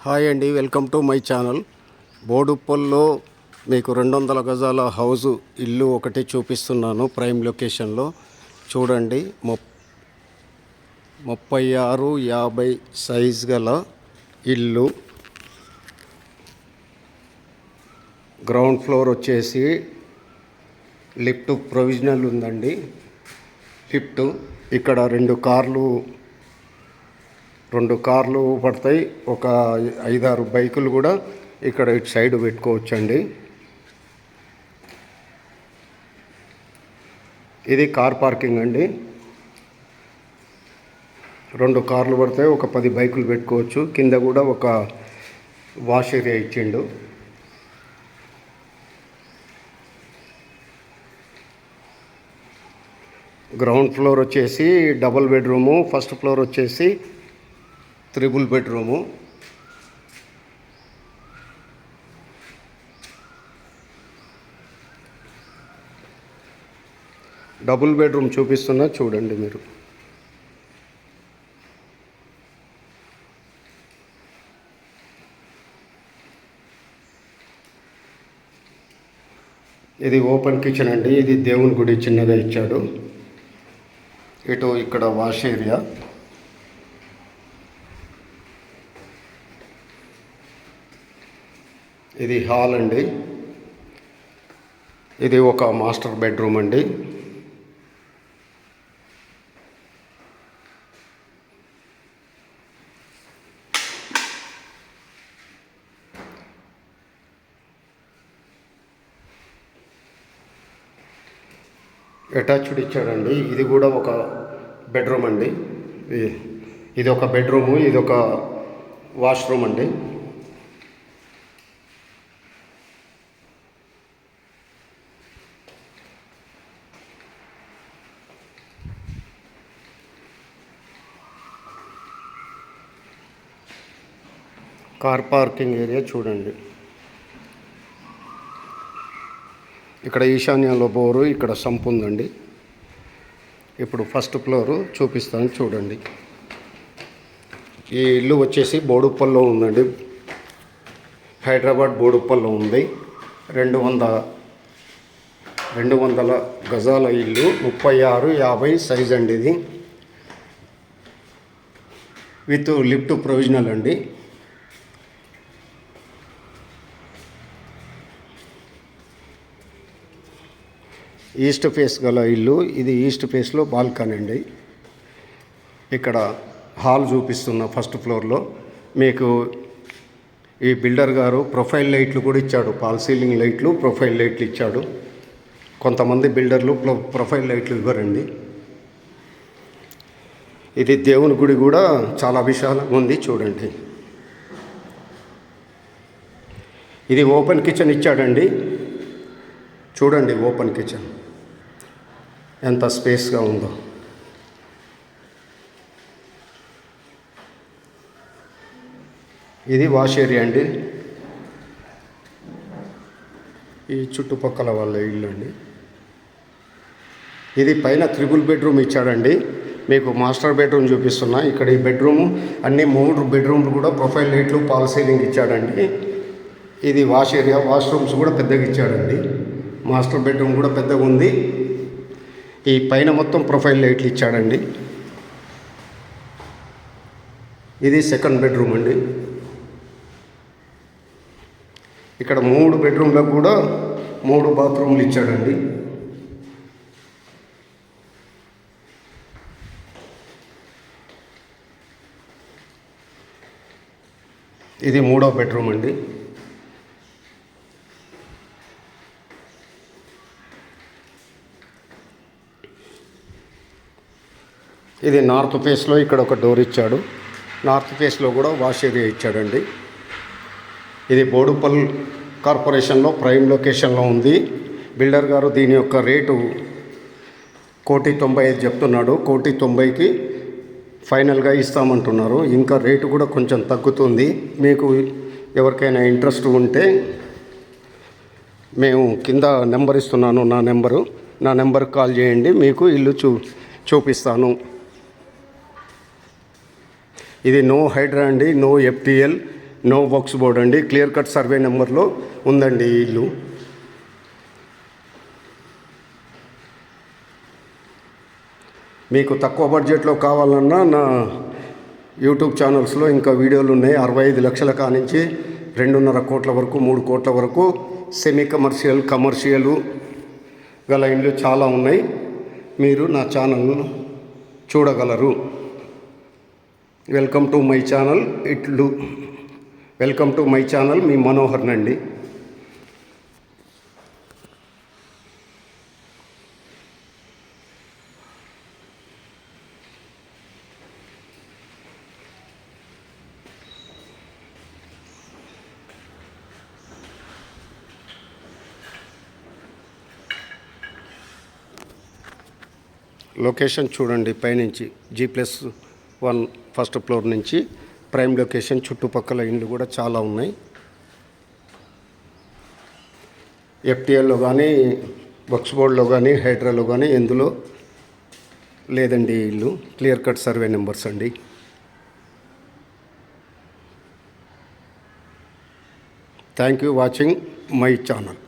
Hi అండి, welcome to my channel. బోడుప్పల్లో మీకు 200 గజాల హౌజు ఇల్లు ఒకటి చూపిస్తున్నాను. ప్రైమ్ లొకేషన్లో చూడండి. 36-50 సైజ్ గల ఇల్లు. గ్రౌండ్ ఫ్లోర్ వచ్చేసి లిఫ్ట్ ప్రొవిజనల్ ఉందండి. లిఫ్ట్ ఇక్కడ రెండు కార్లు పడతాయి. ఒక 5-6 బైకులు కూడా ఇక్కడ ఇటు సైడ్ పెట్టుకోవచ్చండి. ఇది కార్ పార్కింగ్ అండి. 2 కార్లు పడతాయి, ఒక 10 బైకులు పెట్టుకోవచ్చు. కింద కూడా ఒక వాష్ ఏరియా ఇచ్చిండు. గ్రౌండ్ ఫ్లోర్ వచ్చేసి డబుల్ బెడ్రూము, ఫస్ట్ ఫ్లోర్ వచ్చేసి 3 బెడ్రూము. డబుల్ బెడ్రూమ్ చూపిస్తున్నా చూడండి మీరు. ఇది ఓపెన్ కిచెన్ అండి. ఇది దేవుని గుడి చిన్నగా ఇచ్చాడు. ఇక్కడ వాష్ ఏరియా. ఇది హాల్ అండి. ఇది ఒక మాస్టర్ బెడ్రూమ్ అండి. అటాచ్డ్ ఇచ్చాడండి. ఇది కూడా ఒక బెడ్రూమ్ అండి. ఇది ఒక బెడ్రూము, ఇది ఒక వాష్రూమ్ అండి. కార్ పార్కింగ్ ఏరియా చూడండి. ఇక్కడ ఈశాన్యంలో బోరు, ఇక్కడ సంపు ఉందండి. ఇప్పుడు ఫస్ట్ ఫ్లోరు చూపిస్తాను చూడండి. ఈ ఇల్లు వచ్చేసి బోడుప్పల్లో ఉందండి. హైదరాబాద్ బోడుప్పల్లో ఉంది. 200 గజాల ఇల్లు, 36-50 సైజ్ అండి. ఇది విత్ లిఫ్ట్ ప్రొవిజనల్ అండి. ఈస్ట్ ఫేస్ గల ఇల్లు. ఇది ఈస్ట్ ఫేస్లో బాల్కనీ అండి. ఇక్కడ హాల్ చూపిస్తున్న ఫస్ట్ ఫ్లోర్లో మీకు ఈ బిల్డర్ గారు ప్రొఫైల్ లైట్లు కూడా ఇచ్చాడు. ఫాల్ సీలింగ్ లైట్లు, ప్రొఫైల్ లైట్లు ఇచ్చాడు. కొంతమంది బిల్డర్లు ప్రొఫైల్ లైట్లు ఇవ్వరండి. ఇది దేవుని గుడి కూడా చాలా విశాలంగా ఉంది చూడండి. ఇది ఓపెన్ కిచెన్ ఇచ్చాడండి. చూడండి ఓపెన్ కిచెన్ ఎంత స్పేస్గా ఉందో. ఇది వాష్ ఏరియా అండి. ఈ చుట్టుపక్కల వాళ్ళ ఇల్లు అండి. ఇది పైన 3 బెడ్రూమ్ ఇచ్చాడండి. మీకు మాస్టర్ బెడ్రూమ్ చూపిస్తున్నా. ఇక్కడ ఈ బెడ్రూము అన్ని 3 బెడ్రూమ్లు కూడా ప్రొఫైల్ లైట్లు, ఫాల్ సీలింగ్ ఇచ్చాడండి. ఇది వాష్ ఏరియా, వాష్రూమ్స్ కూడా పెద్దగా ఇచ్చాడండి. మాస్టర్ బెడ్రూమ్ కూడా పెద్దగా ఉంది. ఈ పైన మొత్తం ప్రొఫైల్ లైట్లు ఇచ్చాడండి. ఇది సెకండ్ బెడ్రూమ్ అండి. ఇక్కడ 3 బెడ్రూమ్లకు కూడా 3 బాత్రూమ్లు ఇచ్చాడండి. ఇది 3వ బెడ్రూమ్ అండి. ఇది నార్త్ ఫేస్లో ఇక్కడ ఒక డోర్ ఇచ్చాడు. నార్త్ ఫేస్లో కూడా వాష్ ఏరియా ఇచ్చాడండి. ఇది బోడుప్పల్ కార్పొరేషన్లో ప్రైమ్ లొకేషన్లో ఉంది. బిల్డర్ గారు దీని యొక్క రేటు 1,95,00,000 చెప్తున్నాడు. 1,90,00,000కి ఫైనల్గా ఇస్తామంటున్నారు. ఇంకా రేటు కూడా కొంచెం తగ్గుతుంది. మీకు ఎవరికైనా ఇంట్రెస్ట్ ఉంటే మేము కింద నెంబర్ ఇస్తున్నాను, నా నెంబర్కి కాల్ చేయండి. మీకు ఇల్లు చూపిస్తాను. ఇది నో హైడ్రా అండి, no FTL, no box board అండి. క్లియర్ కట్ సర్వే నెంబర్లో ఉందండి ఈ ఇల్లు. మీకు తక్కువ బడ్జెట్లో కావాలన్నా నా యూట్యూబ్ ఛానల్స్లో ఇంకా వీడియోలు ఉన్నాయి. 65 లక్షల కానించి 2.5 కోట్ల వరకు, 3 కోట్ల వరకు సెమీ కమర్షియల్ గల ఇండ్లు చాలా ఉన్నాయి. మీరు నా ఛానల్ను చూడగలరు. Welcome to my channel welcome to my channel మీ మనోహర్ నండి. లొకేషన్ చూడండి, పైనుంచి G+1 ఫస్ట్ ఫ్లోర్ నుంచి ప్రైమ్ లొకేషన్. చుట్టుపక్కల ఇండ్లు కూడా చాలా ఉన్నాయి. FTLలో కానీ, బాక్స్ బోర్డ్లో కానీ, హైడ్రాలో కానీ ఎందులో లేదండి ఈ ఇల్లు. క్లియర్ కట్ సర్వే నెంబర్స్ అండి. Thank you watching my channel.